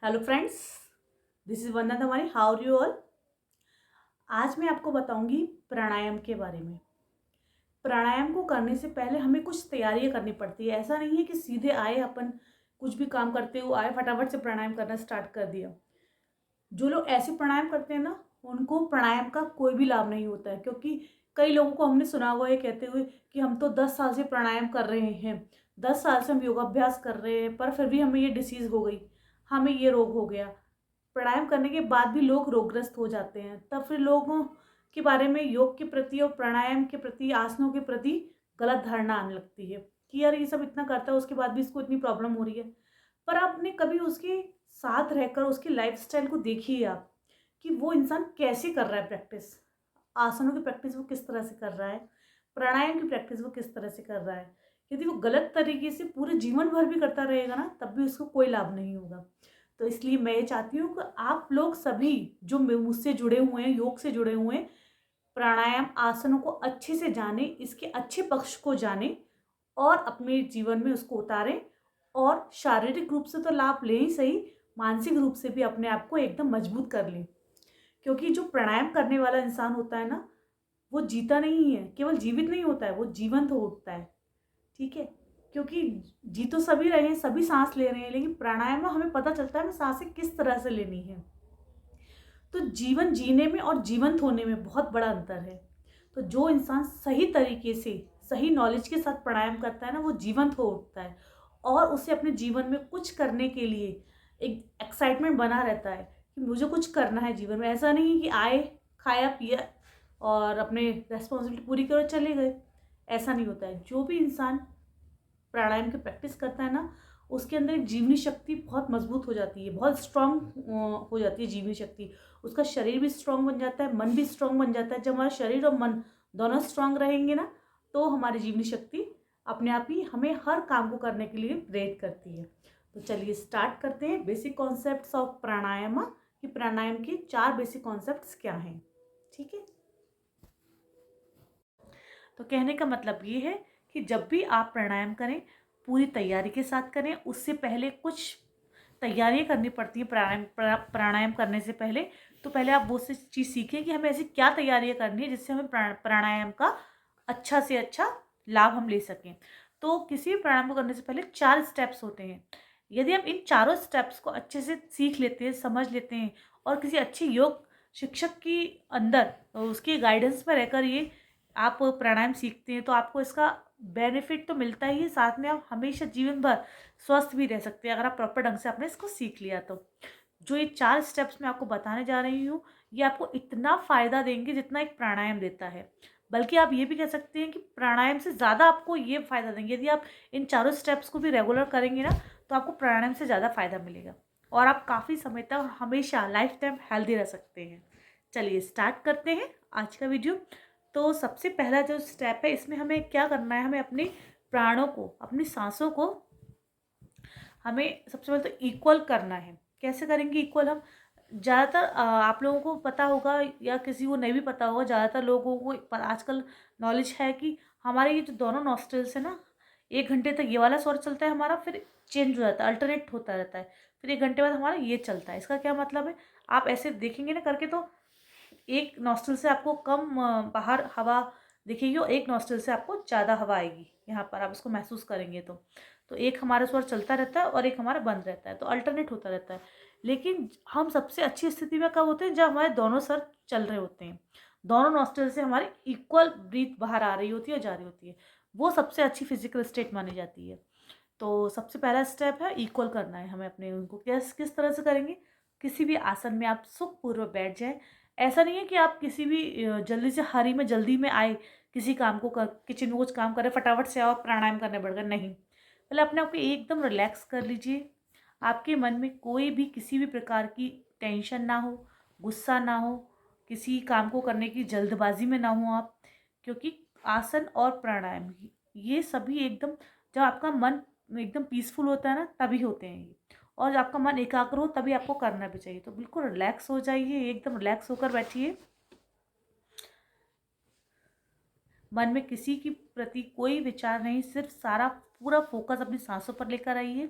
Hello friends, this is Vandana Tamari. How are you all. आज मैं आपको बताऊंगी प्राणायाम के बारे में। प्राणायाम को करने से पहले हमें कुछ तैयारियां करनी पड़ती है। ऐसा नहीं है कि सीधे आए अपन कुछ भी काम करते हुए आए फटाफट से प्राणायाम करना स्टार्ट कर दिया। जो लोग ऐसे प्राणायाम करते हैं ना, उनको प्राणायाम का कोई भी लाभ नहीं होता है, क्योंकि कई लोगों को हमने सुना हुआ है कहते हुए कि हम तो 10 साल से प्राणायाम कर रहे हैं, 10 साल से हम योगाभ्यास कर रहे हैं, पर फिर भी हमें ये डिसीज़ हो गई, हमें ये रोग हो गया। प्राणायाम करने के बाद भी लोग रोगग्रस्त हो जाते हैं। तब फिर लोगों के बारे में योग के प्रति और प्राणायाम के प्रति, आसनों के प्रति गलत धारणा आने लगती है कि यार ये सब इतना करता है, उसके बाद भी इसको इतनी प्रॉब्लम हो रही है। पर आपने कभी उसके साथ रहकर उसकी लाइफस्टाइल को देखिए आप, कि वो इंसान कैसे कर रहा है प्रैक्टिस। आसनों की प्रैक्टिस वो किस तरह से कर रहा है, प्राणायाम की प्रैक्टिस वो किस तरह से कर रहा है। यदि वो गलत तरीके से पूरे जीवन भर भी करता रहेगा ना, तब भी उसको कोई लाभ नहीं होगा। तो इसलिए मैं ये चाहती हूँ कि आप लोग सभी जो मुझसे जुड़े हुए हैं, योग से जुड़े हुए हैं, प्राणायाम आसनों को अच्छे से जाने, इसके अच्छे पक्ष को जाने और अपने जीवन में उसको उतारें। और शारीरिक रूप से तो लाभ लें ही सही, मानसिक रूप से भी अपने आप को एकदम मजबूत कर लें। क्योंकि जो प्राणायाम करने वाला इंसान होता है ना, वो जीता नहीं है, केवल जीवित नहीं होता है, वो जीवंत हो उठता है। ठीक है। क्योंकि जी तो सभी रहे हैं, सभी सांस ले रहे हैं, लेकिन प्राणायाम में हमें पता चलता है हमें सांसें किस तरह से लेनी है। तो जीवन जीने में और जीवंत होने में बहुत बड़ा अंतर है। तो जो इंसान सही तरीके से, सही नॉलेज के साथ प्राणायाम करता है ना, वो जीवंत हो उठता है और उसे अपने जीवन में कुछ करने के लिए एक एक्साइटमेंट बना रहता है कि मुझे कुछ करना है जीवन में। ऐसा नहीं है कि आए, खाया पिया और अपने रेस्पॉन्सिबिलिटी पूरी करो चले गए। ऐसा नहीं होता है। जो भी इंसान प्राणायाम की प्रैक्टिस करता है ना, उसके अंदर एक जीवनी शक्ति बहुत मजबूत हो जाती है, बहुत स्ट्रांग हो जाती है जीवनी शक्ति। उसका शरीर भी स्ट्रांग बन जाता है, मन भी स्ट्रांग बन जाता है। जब हमारा शरीर और मन दोनों स्ट्रांग रहेंगे ना, तो हमारी जीवनी शक्ति अपने आप ही हमें हर काम को करने के लिए प्रेरित करती है। तो चलिए स्टार्ट करते हैं बेसिक कॉन्सेप्ट्स ऑफ प्राणायाम, कि प्राणायाम के 4 बेसिक कॉन्सेप्ट्स क्या हैं। ठीक है। तो कहने का मतलब ये है कि जब भी आप प्राणायाम करें, पूरी तैयारी के साथ करें। उससे पहले कुछ तैयारियां करनी पड़ती हैं प्राणायाम करने से पहले। तो पहले आप वो से चीज़ सीखें कि हमें ऐसी क्या तैयारियां करनी है जिससे हमें प्राणायाम का अच्छा से अच्छा लाभ हम ले सकें। तो किसी भी प्राणायाम को करने से पहले 4 स्टेप्स होते हैं। यदि आप इन चारों स्टेप्स को अच्छे से सीख लेते हैं, समझ लेते हैं और किसी अच्छे योग शिक्षक की अंदर उसके गाइडेंस में रहकर ये आप प्राणायाम सीखते हैं, तो आपको इसका बेनिफिट तो मिलता ही है, साथ में आप हमेशा जीवन भर स्वस्थ भी रह सकते हैं अगर आप प्रॉपर ढंग से आपने इसको सीख लिया तो। जो ये 4 स्टेप्स मैं आपको बताने जा रही हूँ, ये आपको इतना फ़ायदा देंगे जितना एक प्राणायाम देता है। बल्कि आप ये भी कह सकते हैं कि प्राणायाम से ज़्यादा आपको ये फ़ायदा देंगे। यदि आप इन चारों स्टेप्स को भी रेगुलर करेंगे ना, तो आपको प्राणायाम से ज़्यादा फ़ायदा मिलेगा और आप काफ़ी समय तक हमेशा लाइफ टाइम हेल्दी रह सकते हैं। चलिए स्टार्ट करते हैं आज का वीडियो। तो सबसे पहला जो स्टेप है, इसमें हमें क्या करना है, हमें अपने प्राणों को, अपनी सांसों को हमें सबसे पहले तो इक्वल करना है। कैसे करेंगे इक्वल हम? ज़्यादातर आप लोगों को पता होगा या किसी को नहीं भी पता होगा, ज़्यादातर लोगों को आजकल नॉलेज है कि हमारे ये जो दोनों नॉस्ट्रल्स है ना, 1 घंटे तक ये वाला स्वर चलता है हमारा, फिर चेंज हो जाता है, अल्टरनेट होता रहता है, फिर 1 घंटे बाद हमारा ये चलता है। इसका क्या मतलब है? आप ऐसे देखेंगे ना करके, तो एक नॉस्ट्रल से आपको कम बाहर हवा दिखेगी और एक नॉस्ट्रल से आपको ज़्यादा हवा आएगी। यहाँ पर आप इसको महसूस करेंगे तो एक हमारा स्वर चलता रहता है और एक हमारा बंद रहता है, तो अल्टरनेट होता रहता है। लेकिन हम सबसे अच्छी स्थिति में कब होते हैं? जब हमारे दोनों स्वर चल रहे होते हैं, दोनों नॉस्ट्रल से हमारी इक्वल ब्रीथ बाहर आ रही होती है और जा रही होती है। वो सबसे अच्छी फिजिकल स्टेट मानी जाती है। तो सबसे पहला स्टेप है इक्वल करना है हमें अपने उनको। किस तरह से करेंगे? किसी भी आसन में आप सुखपूर्वक बैठ जाएं। ऐसा नहीं है कि आप किसी भी जल्दी से हरी में जल्दी में आए, किसी काम को किचन में कुछ काम करें, फटाफट से आओ प्राणायाम करने बढ़ गए, नहीं। पहले अपने आप को एकदम रिलैक्स कर लीजिए। आपके मन में कोई भी किसी भी प्रकार की टेंशन ना हो, गुस्सा ना हो, किसी काम को करने की जल्दबाजी में ना हो आप। क्योंकि आसन और प्राणायाम ये सभी एकदम, जब आपका मन एकदम पीसफुल होता है ना, तभी होते हैं ये। और जब आपका मन एकाग्र हो तभी आपको करना भी चाहिए। तो बिल्कुल रिलैक्स हो जाइए, एकदम रिलैक्स होकर बैठिए। मन में किसी की प्रति कोई विचार नहीं, सिर्फ सारा पूरा फोकस अपनी सांसों पर लेकर आइए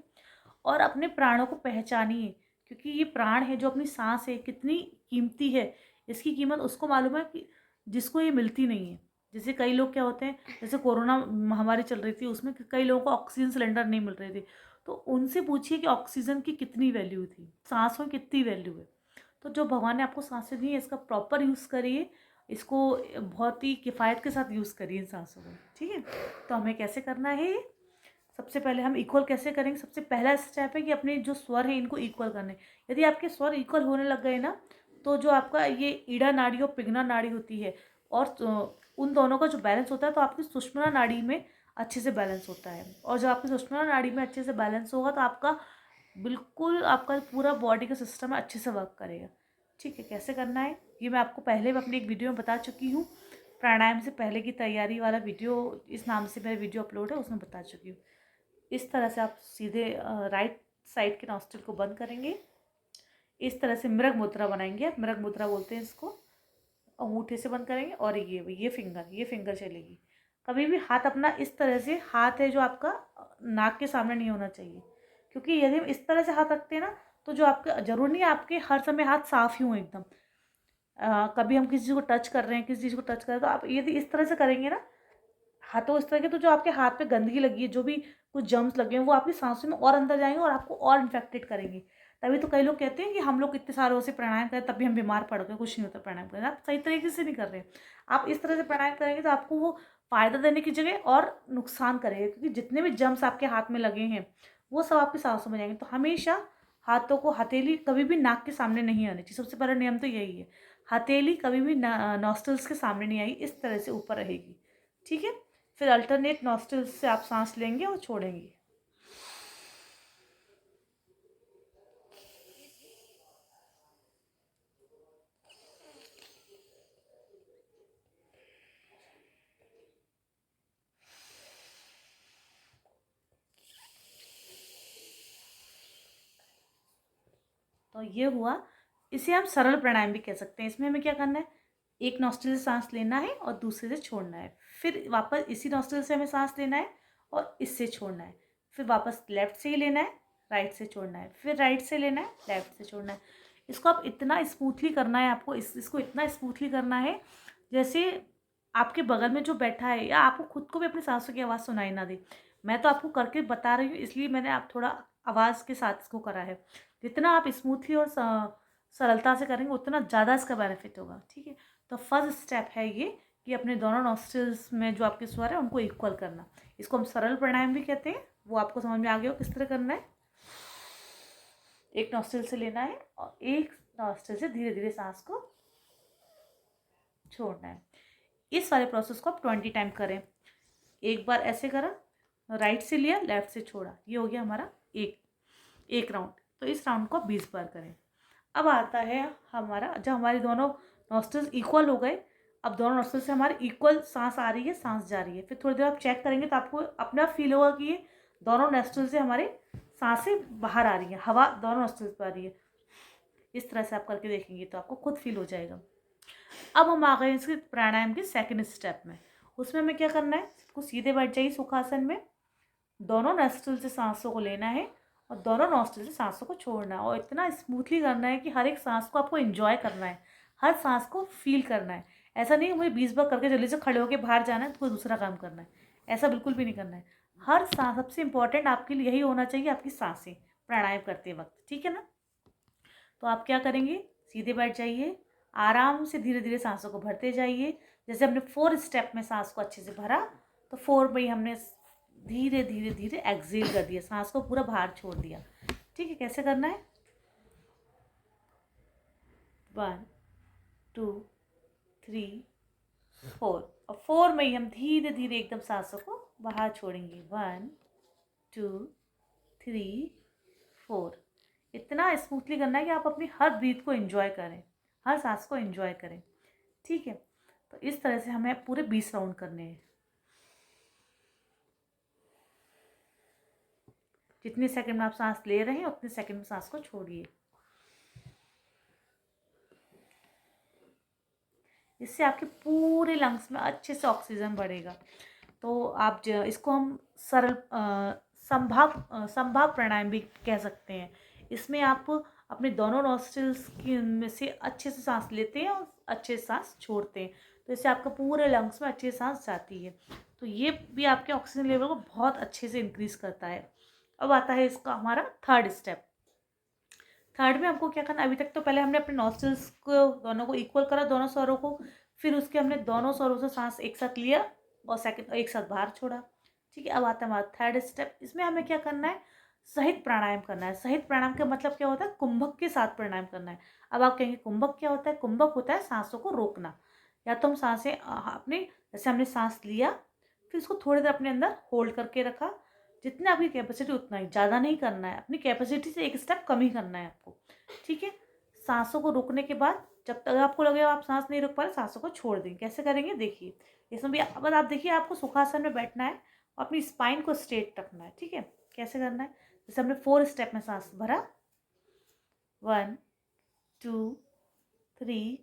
और अपने प्राणों को पहचानिए। क्योंकि ये प्राण है, जो अपनी सांस है, कितनी कीमती है, इसकी कीमत उसको मालूम है कि जिसको ये मिलती नहीं है। जैसे कई लोग क्या होते हैं, जैसे कोरोना महामारी चल रही थी, उसमें कई लोगों को ऑक्सीजन सिलेंडर नहीं मिल रहे थे, तो उनसे पूछिए कि ऑक्सीजन की कितनी वैल्यू थी, सांसों की कितनी वैल्यू है। तो जो भगवान ने आपको सांसें दी है, इसका प्रॉपर यूज़ करिए, इसको बहुत ही किफ़ायत के साथ यूज़ करिए इन सांसों को, ठीक है। तो हमें कैसे करना है, सबसे पहले हम इक्वल कैसे करेंगे, सबसे पहला स्टेप है कि अपने जो स्वर हैं इनको इक्वल करने। यदि आपके स्वर इक्वल होने लग गए ना, तो जो आपका ये ईड़ा नाड़ी और पिघना नाड़ी होती है, और उन दोनों का जो बैलेंस होता है, तो आपकी सुषुम्ना नाड़ी में अच्छे से बैलेंस होता है। और जब आपकी सुषुम्ना नाड़ी में अच्छे से बैलेंस होगा, तो आपका बिल्कुल आपका पूरा बॉडी का सिस्टम है अच्छे से वर्क करेगा, ठीक है। कैसे करना है ये मैं आपको पहले भी अपनी एक वीडियो में बता चुकी हूँ। प्राणायाम से पहले की तैयारी वाला वीडियो, इस नाम से मेरा वीडियो अपलोड है, उसमें बता चुकी हूँ। इस तरह से आप सीधे राइट साइड के नॉस्ट्रिल को बंद करेंगे। इस तरह से मृग मुद्रा बनाएंगे, मृग मुद्रा बोलते हैं इसको। अंगूठे से बंद करेंगे, और ये फिंगर चलेगी। कभी भी हाथ अपना इस तरह से, हाथ है जो आपका नाक के सामने नहीं होना चाहिए, क्योंकि यदि हम इस तरह से हाथ रखते हैं ना, तो जो आपके, जरूर नहीं आपके हर समय हाथ साफ ही हों एकदम। कभी हम किसी चीज़ को टच कर रहे हैं, किसी चीज़ को टच कर रहे हैं, तो आप यदि इस तरह से करेंगे ना हाथों इस तरह के, तो जो आपके हाथ पे गंदगी लगी है, जो भी कुछ जर्म्स लगे हैं, वो आपकी सांसों में और अंदर जाएंगे और आपको और इन्फेक्टेड करेंगे। तभी तो कई लोग कहते हैं कि हम लोग इतने सालों से प्राणायाम करें तब भी हम बीमार पड़ गए। कुछ नहीं होता प्राणायाम करें, आप सही तरीके से नहीं कर रहे हैं। आप इस तरह से प्राणायाम करेंगे तो आपको वो फ़ायदा देने की जगह और नुकसान करेगा, क्योंकि जितने भी जर्म्स आपके हाथ में लगे हैं वो सब आपकी सांसों में जाएंगे। तो हमेशा हाथों को, हथेली कभी भी नाक के सामने नहीं आनी चाहिए। सबसे पहला नियम तो यही है, हथेली कभी भी नॉस्ट्रल्स के सामने नहीं आई, इस तरह से ऊपर रहेगी, ठीक है। फिर अल्टरनेट नॉस्ट्रल्स से आप सांस लेंगे और छोड़ेंगे। तो ये हुआ, इसे हम सरल प्राणायाम भी कह सकते हैं। इसमें हमें क्या करना है, एक नॉस्ट्रिल से सांस लेना है और दूसरे से छोड़ना है, फिर वापस इसी नॉस्ट्रिल से हमें सांस लेना है और इससे छोड़ना है, फिर वापस लेफ्ट से ही लेना है, राइट से छोड़ना है, फिर राइट से लेना है, लेफ्ट से छोड़ना है। इसको आप इतना स्मूथली करना है आपको, इसको इतना स्मूथली करना है जैसे आपके बगल में जो बैठा है, या आपको खुद को भी अपनी सांसों की आवाज़ सुनाई ना दे। मैं तो आपको करके बता रही हूँ, इसलिए मैंने आप थोड़ा आवाज़ के साथ इसको करा है। जितना आप स्मूथली और सरलता से करेंगे, उतना ज़्यादा इसका बेनिफिट होगा, ठीक है। तो फर्स्ट स्टेप है ये कि अपने दोनों नॉस्ट्रल्स में जो आपके स्वर है उनको इक्वल करना। इसको हम सरल प्राणायाम भी कहते हैं। वो आपको समझ में आ गया हो किस तरह करना है। एक नॉस्ट्रल से लेना है और एक नॉस्ट्रल से धीरे धीरे सांस को छोड़ना है। इस वाले प्रोसेस को आप 20 टाइम करें। एक बार ऐसे करा, राइट से लिया, लेफ्ट से छोड़ा, ये हो गया हमारा एक राउंड। तो इस राउंड को 20 बार करें। अब आता है हमारा, जब हमारे दोनों नॉस्ट्रल्स इक्वल हो गए, अब दोनों नॉस्ट्रल से हमारी इक्वल सांस आ रही है, सांस जा रही है। फिर थोड़ी देर आप चेक करेंगे तो आपको अपना फील होगा कि ये दोनों नॉस्ट्रल से हमारे सांसें बाहर आ रही है, हवा दोनों नॉस्ट्रल्स पर आ रही है। इस तरह से आप करके देखेंगे तो आपको खुद फील हो जाएगा। अब हम आ गए इसके प्राणायाम के सेकंड स्टेप में। उसमें हमें क्या करना है, कुछ सीधे बैठ जाइए सुखासन में, दोनों नॉस्ट्रल से सांसों को लेना है और दोनों नॉस्ट्रल से सांसों को छोड़ना है, और इतना स्मूथली करना है कि हर एक सांस को आपको एंजॉय करना है, हर सांस को फील करना है। ऐसा नहीं कि मुझे 20 बार करके जल्दी से खड़े होकर बाहर जाना है तो कोई दूसरा काम करना है, ऐसा बिल्कुल भी नहीं करना है। हर सांस, सबसे इंपॉर्टेंट आपके लिए यही होना चाहिए, आपकी सांसें प्राणायाम करते वक्त, ठीक है ना। तो आप क्या करेंगे, सीधे बैठ जाइए, आराम से धीरे धीरे सांसों को भरते जाइए। जैसे हमने 4 स्टेप में सांस को अच्छे से भरा, तो 4 में ही हमने धीरे धीरे धीरे एक्सेल कर दिया, सांस को पूरा बाहर छोड़ दिया, ठीक है। कैसे करना है, 1 2 3 4, और 4 में ही हम धीरे धीरे एकदम सांसों को बाहर छोड़ेंगे, 1 2 3 4। इतना स्मूथली करना है कि आप अपनी हर ब्रीथ को एंजॉय करें, हर सांस को एंजॉय करें, ठीक है। तो इस तरह से हमें पूरे 20 राउंड करने हैं। जितने सेकंड में आप सांस ले रहे हैं उतने सेकंड में सांस को छोड़िए। इससे आपके पूरे लंग्स में अच्छे से ऑक्सीजन बढ़ेगा। तो आप इसको हम सरल संभाग प्राणायाम भी कह सकते हैं। इसमें आप अपने दोनों नॉस्ट्रल्स की में से अच्छे से सांस लेते हैं और अच्छे से सांस छोड़ते हैं। तो इससे आपका पूरे लंग्स में अच्छे से सांस जाती है। तो ये भी आपके ऑक्सीजन लेवल को बहुत अच्छे से इंक्रीज करता है। अब आता है इसका हमारा थर्ड स्टेप। थर्ड में हमको क्या करना, अभी तक तो पहले हमने अपने नॉस्ट्रल्स को दोनों को इक्वल करा, दोनों स्वरों को, फिर उसके हमने दोनों स्वरों से सांस एक साथ लिया और सेकंड एक साथ बाहर छोड़ा। ठीक है, अब आता है हमारा थर्ड स्टेप। इसमें हमें क्या करना है, सहित प्राणायाम करना है। सहित प्राणायाम का मतलब क्या होता है, कुंभक के साथ प्राणायाम करना है। अब आप कहेंगे कुंभक क्या होता है? कुंभक होता है सांसों को रोकना। या तो हम सांसें अपने, जैसे हमने सांस लिया, फिर उसको थोड़ी देर अपने अंदर होल्ड करके रखा, जितना आपकी कैपेसिटी उतना ही, ज़्यादा नहीं करना है, अपनी कैपेसिटी से एक स्टेप कम ही करना है आपको। ठीक है, सांसों को रोकने के बाद जब तक आपको लगे आप सांस नहीं रोक पा रहे, सांसों को छोड़ दें। कैसे करेंगे देखिए, इसमें भी अब आप देखिए, आपको सुखासन में बैठना है और अपनी स्पाइन को स्ट्रेट रखना है। ठीक है, कैसे करना है, जैसे हमने 4 स्टेप में सांस भरा, 1 2 3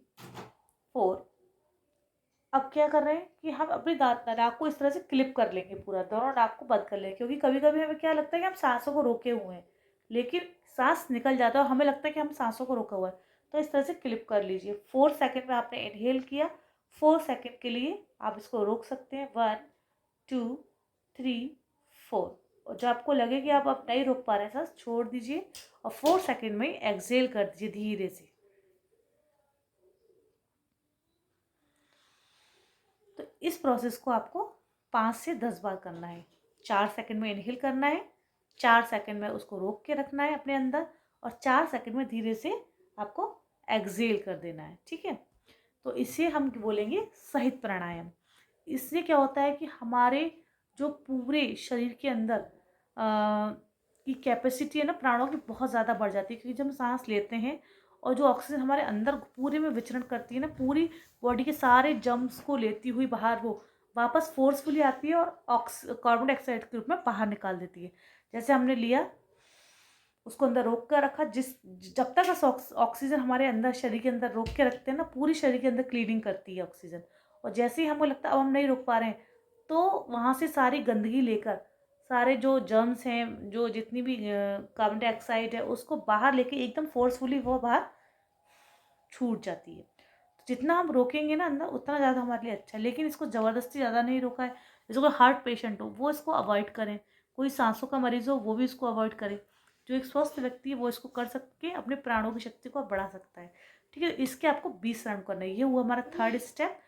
4। अब क्या कर रहे हैं कि हम अपनी नाक को इस तरह से क्लिप कर लेंगे, पूरा दोनों नाक को बंद कर लेंगे, क्योंकि कभी कभी हमें क्या लगता है कि हम सांसों को रोके हुए हैं, लेकिन सांस निकल जाता है और हमें लगता है कि हम सांसों को रोका हुआ है। तो इस तरह से क्लिप कर लीजिए। 4 सेकेंड में आपने इनहेल किया, 4 सेकेंड के लिए आप इसको रोक सकते हैं, 1 2 3 4। और जब आपको लगे कि आप अब नहीं रोक पा रहे हैं, सांस छोड़ दीजिए और 4 सेकेंड में एक्सेल कर दीजिए धीरे से। तो इस प्रोसेस को आपको 5 से 10 बार करना है। 4 सेकंड में इनहेल करना है, 4 सेकंड में उसको रोक के रखना है अपने अंदर, और 4 सेकंड में धीरे से आपको एक्सेल कर देना है। ठीक है, तो इसे हम बोलेंगे सहित प्राणायाम। इससे क्या होता है कि हमारे जो पूरे शरीर के अंदर की कैपेसिटी है ना, प्राणों की बहुत ज़्यादा बढ़ जाती है, क्योंकि जब हम सांस लेते हैं और जो ऑक्सीजन हमारे अंदर पूरे में विचरण करती है ना, पूरी बॉडी के सारे जम्स को लेती हुई बाहर वो वापस फोर्सफुली आती है और कार्बन डाइऑक्साइड के रूप में बाहर निकाल देती है। जैसे हमने लिया, उसको अंदर रोक कर रखा, जब तक ऑक्सीजन हमारे अंदर शरीर के अंदर रोक के रखते हैं ना, पूरी शरीर के अंदर क्लीनिंग करती है ऑक्सीजन। और जैसे ही हमको लगता है अब हम नहीं रोक पा रहे हैं, तो वहाँ से सारी गंदगी लेकर, सारे जो जर्म्स हैं, जो जितनी भी कार्बन डाइऑक्साइड है, उसको बाहर लेके एकदम फोर्सफुली वो बाहर छूट जाती है। तो जितना हम रोकेंगे ना अंदर, उतना ज़्यादा हमारे लिए अच्छा है। लेकिन इसको ज़बरदस्ती ज़्यादा नहीं रोका है। जैसे कोई हार्ट पेशेंट हो, वो इसको अवॉइड करें। कोई सांसों का मरीज़ हो, वो भी इसको अवॉइड करे। जो एक स्वस्थ व्यक्ति है वो इसको कर सके, अपने प्राणों की शक्ति को बढ़ा सकता है। ठीक है, इसके आपको 20 राउंड करना है। ये हुआ हमारा थर्ड स्टेप।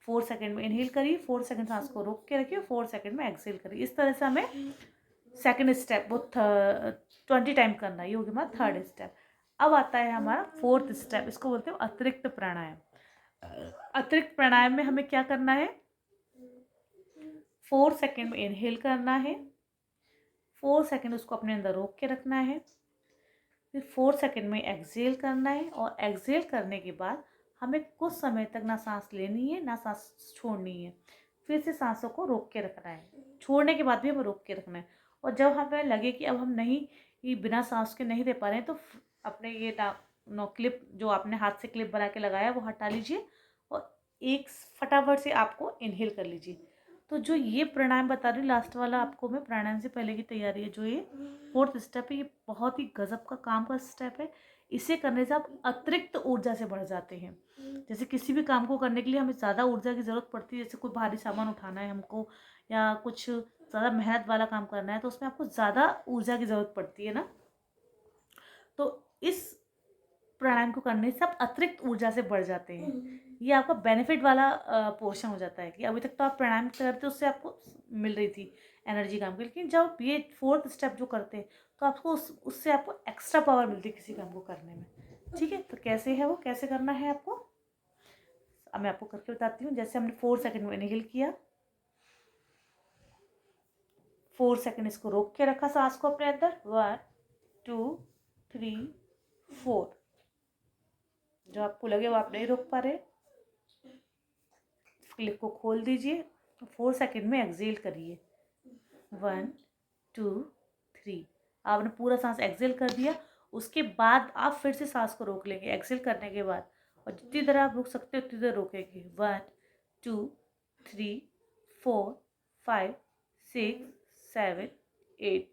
4 सेकंड में इनहेल करिए, 4 सेकंड सांस को रोक के रखिए, 4 सेकंड में एक्सेल करिए। इस तरह से हमें सेकंड स्टेप वो 20 टाइम करना है। ये हो गया हमारा थर्ड स्टेप। अब आता है हमारा फोर्थ स्टेप, इसको बोलते हैं अतिरिक्त प्राणायाम। अतिरिक्त प्राणायाम में हमें क्या करना है, 4 सेकंड में इनहेल करना है, 4 सेकंड उसको अपने अंदर रोक के रखना है, फिर 4 सेकंड में एक्सेल करना है, और एक्सेल करने के बाद हमें कुछ समय तक ना सांस लेनी है ना सांस छोड़नी है। फिर से सांसों को रोक के रखना है, छोड़ने के बाद भी हमें रोक के रखना है। और जब हमें लगे कि अब हम नहीं, ये बिना सांस के नहीं दे पा रहे हैं, तो अपने ये नो क्लिप जो आपने हाथ से क्लिप बना के लगाया वो हटा लीजिए, और एक फटाफट से आपको इनहेल कर लीजिए। तो जो ये प्राणायाम बता रही हूँ लास्ट वाला आपको, मैं प्राणायाम से पहले की तैयारी है, जो ये फोर्थ स्टेप है, ये बहुत ही गजब का काम का स्टेप है। इसे करने से आप अतिरिक्त ऊर्जा से बढ़ जाते हैं। जैसे किसी भी काम को करने के लिए हमें ज़्यादा ऊर्जा की ज़रूरत पड़ती है, जैसे कोई भारी सामान उठाना है हमको, या कुछ ज़्यादा मेहनत वाला काम करना है, तो उसमें आपको ज़्यादा ऊर्जा की ज़रूरत पड़ती है ना। तो इस प्राणायाम को करने से आप अतिरिक्त ऊर्जा से बढ़ जाते हैं। ये आपका बेनिफिट वाला पोर्शन हो जाता है, कि अभी तक तो आप प्राणायाम करते उससे आपको मिल रही थी एनर्जी काम की, लेकिन जब ये फोर्थ स्टेप जो करते हैं, तो आपको उससे आपको एक्स्ट्रा पावर मिलती है किसी काम को करने में। ठीक है, तो कैसे है वो, कैसे करना है आपको, अब मैं आपको करके बताती हूँ। जैसे हमने 4 सेकंड में इनहेल किया, 4 सेकंड इसको रोक के रखा सांस को अपने अंदर, 1 2 3 4। जो आपको लगे वो आप नहीं रोक पा रहे, क्लिप को खोल दीजिए, 4 सेकंड में एक्सेल करिए, 1 2 3। आपने पूरा सांस एक्सेल कर दिया, उसके बाद आप फिर से सांस को रोक लेंगे एक्सेल करने के बाद, और जितनी देर आप रोक सकते हो उतनी देर रोकेंगे, 1 2 3 4 5 6 7 8।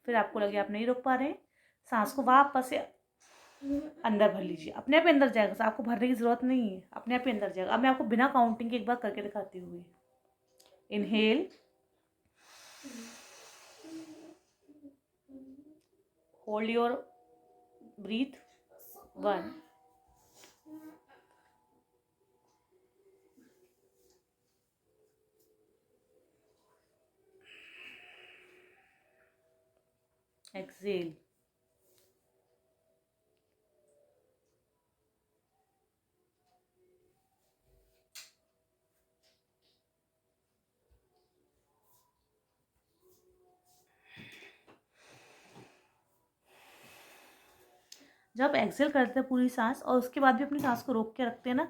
फिर आपको लगे आप नहीं रोक पा रहे हैं, सांस को वापस से अंदर भर लीजिए, अपने आप ही अंदर जाएगा, आपको भरने की ज़रूरत नहीं है, अपने आप ही अंदर जाएगा। अब मैं आपको बिना काउंटिंग के एक बार करके दिखाती हूँ। Inhale, hold your breath, 1, exhale, जब एक्सेल करते हैं पूरी सांस और उसके बाद भी अपनी सांस को रोक के रखते हैं ना,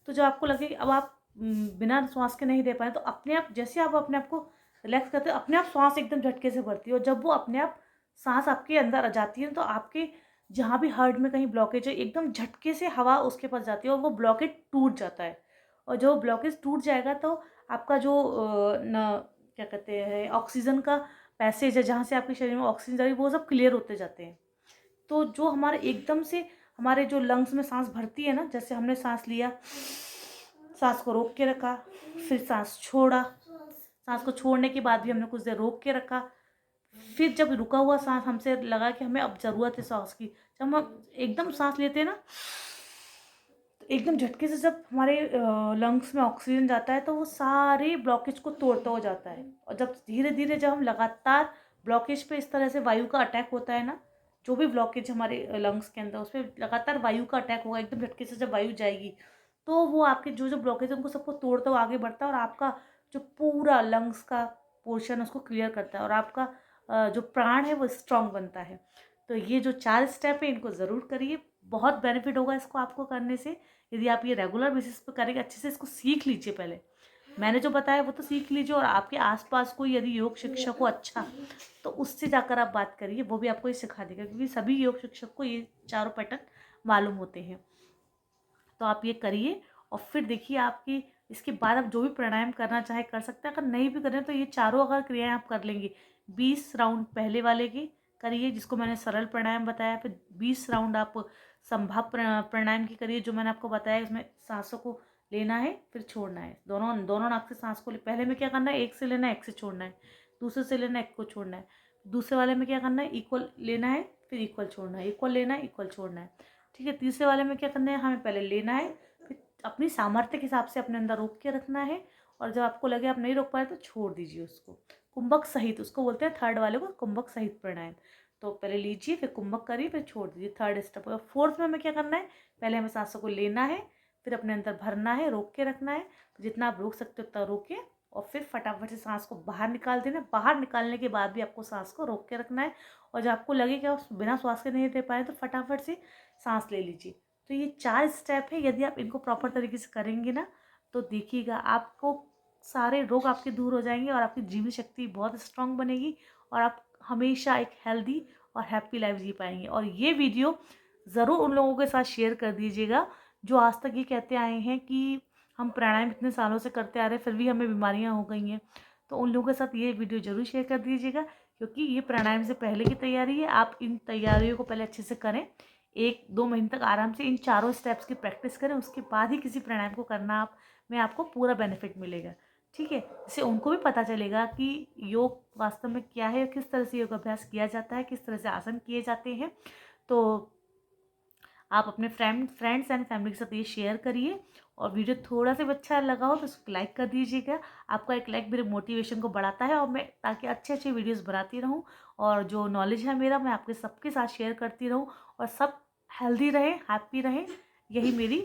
तो जब आपको लगे कि अब आप बिना श्वास के नहीं दे पाए, तो अपने आप जैसे आप अपने आप को रिलैक्स करते हो, अपने आप श्वास एकदम झटके से भरती है। और जब वो अपने आप सांस आपके अंदर आ जाती है, तो आपके जहाँ भी हार्ट में कहीं ब्लॉकेज है, एकदम झटके से हवा उसके पास जाती है और वो ब्लॉकेज टूट जाता है। और जब वो ब्लॉकेज टूट जाएगा, तो आपका जो न क्या कहते हैं, ऑक्सीजन का पैसेज है, जहाँ से आपके शरीर में ऑक्सीजन जा रही है, वो सब क्लियर होते जाते हैं। तो जो हमारे एकदम से हमारे जो लंग्स में सांस भरती है ना, जैसे हमने सांस लिया, सांस को रोक के रखा, फिर सांस छोड़ा, सांस को छोड़ने के बाद भी हमने कुछ देर रोक के रखा, फिर जब रुका हुआ सांस हमसे लगा कि हमें अब ज़रूरत है सांस की, जब हम एकदम सांस लेते हैं ना, तो एकदम झटके से जब हमारे लंग्स में ऑक्सीजन जाता है, तो वो सारे ब्लॉकेज को तोड़ता हो जाता है। और जब धीरे धीरे जब हम लगातार ब्लॉकेज पे इस तरह से वायु का अटैक होता है ना, जो भी ब्लॉकेज हमारे लंग्स के अंदर, उस पर लगातार वायु का अटैक होगा, एकदम झटके से जब वायु जाएगी, तो वो आपके जो जो ब्लॉकेज है उनको सबको तोड़ता हुआ आगे बढ़ता है, और आपका जो पूरा लंग्स का पोर्शन उसको क्लियर करता है, और आपका जो प्राण है वो स्ट्रांग बनता है। तो ये जो 4 स्टेप है, इनको ज़रूर करिए, बहुत बेनिफिट होगा इसको आपको करने से। यदि आप ये रेगुलर बेसिस पे करेंगे, अच्छे से इसको सीख लीजिए। पहले मैंने जो बताया वो तो सीख लीजिए, और आपके आसपास कोई यदि योग शिक्षक हो अच्छा, तो उससे जाकर आप बात करिए, वो भी आपको ये सिखा देगा, क्योंकि सभी योग शिक्षक को ये चारों पैटर्न मालूम होते हैं। तो आप ये करिए, और फिर देखिए आपकी इसके बाद आप जो भी प्राणायाम करना चाहे कर सकते हैं। अगर नहीं भी करें तो ये चारों अगर क्रियाएं आप कर लेंगे, 20 राउंड पहले वाले के करिए, जिसको मैंने सरल प्राणायाम बताया, फिर 20 राउंड आप संभाव प्राणायाम की करिए, जो मैंने आपको बताया, इसमें सांसों को लेना है फिर छोड़ना है, दोनों दोनों नाक से सांस को पहले में क्या करना है, एक से लेना है, एक से छोड़ना है, दूसरे से लेना है, एक को छोड़ना है, दूसरे वाले में क्या करना है, इक्वल लेना है फिर इक्वल छोड़ना है, इक्वल लेना है इक्वल छोड़ना है। ठीक है, तीसरे वाले में क्या करना है, हमें पहले लेना है, फिर अपनी सामर्थ्य के हिसाब से अपने अंदर रोक के रखना है, और जब आपको लगे आप नहीं रोक पाए तो छोड़ दीजिए उसको, कुंभक सहित उसको बोलते हैं, थर्ड वाले को कुंभक सहित प्राणायाम। तो पहले लीजिए, फिर कुंभक करिए, फिर छोड़ दीजिए, थर्ड स्टेप। और फोर्थ में हमें क्या करना है, पहले हमें सांसों को लेना है, फिर अपने अंदर भरना है, रोक के रखना है, तो जितना आप रोक सकते हो उतना रोकिए, और फिर फटाफट से सांस को बाहर निकाल देना। बाहर निकालने के बाद भी आपको सांस को रोक के रखना है, और जब आपको लगे कि आप बिना श्वास के नहीं दे पाए, तो फटाफट से सांस ले लीजिए। तो ये 4 स्टेप है, यदि आप इनको प्रॉपर तरीके से करेंगे ना, तो देखिएगा आपको सारे रोग आपके दूर हो जाएंगे, और आपकी जीवन शक्ति बहुत स्ट्रांग बनेगी, और आप हमेशा एक हेल्दी और हैप्पी लाइफ जी पाएंगे। और ये वीडियो ज़रूर उन लोगों के साथ शेयर कर दीजिएगा जो आज तक ये कहते आए हैं कि हम प्राणायाम इतने सालों से करते आ रहे हैं, फिर भी हमें बीमारियां हो गई हैं। तो उन लोगों के साथ ये वीडियो ज़रूर शेयर कर दीजिएगा, क्योंकि ये प्राणायाम से पहले की तैयारी है। आप इन तैयारियों को पहले अच्छे से करें, 1-2 महीने तक आराम से इन चारों स्टेप्स की प्रैक्टिस करें, उसके बाद ही किसी प्राणायाम को करना, आप में आपको पूरा बेनिफिट मिलेगा। ठीक है, इससे उनको भी पता चलेगा कि योग वास्तव में क्या है, किस तरह से योग अभ्यास किया जाता है, किस तरह से आसन किए जाते हैं। तो आप अपने फ्रेंड्स एंड फैमिली के साथ ये शेयर करिए, और वीडियो थोड़ा सा भी अच्छा लगा हो तो उसको लाइक कर दीजिएगा। आपका एक लाइक मेरे मोटिवेशन को बढ़ाता है, और मैं ताकि अच्छे अच्छे वीडियोस बनाती रहूं, और जो नॉलेज है मेरा मैं आपके सबके साथ शेयर करती रहूं, और सब हेल्दी रहें, हैप्पी रहें। यही मेरी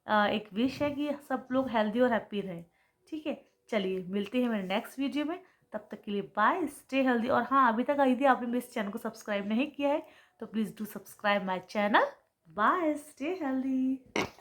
एक विश है कि सब लोग हेल्दी और हैप्पी रहें। ठीक है, चलिए मिलते हैं मेरे नेक्स्ट वीडियो में, तब तक के लिए बाय, स्टे हेल्दी। और हाँ, अभी तक यदि आपने मेरे चैनल को सब्सक्राइब नहीं किया है, तो please do subscribe my channel. Bye, stay healthy.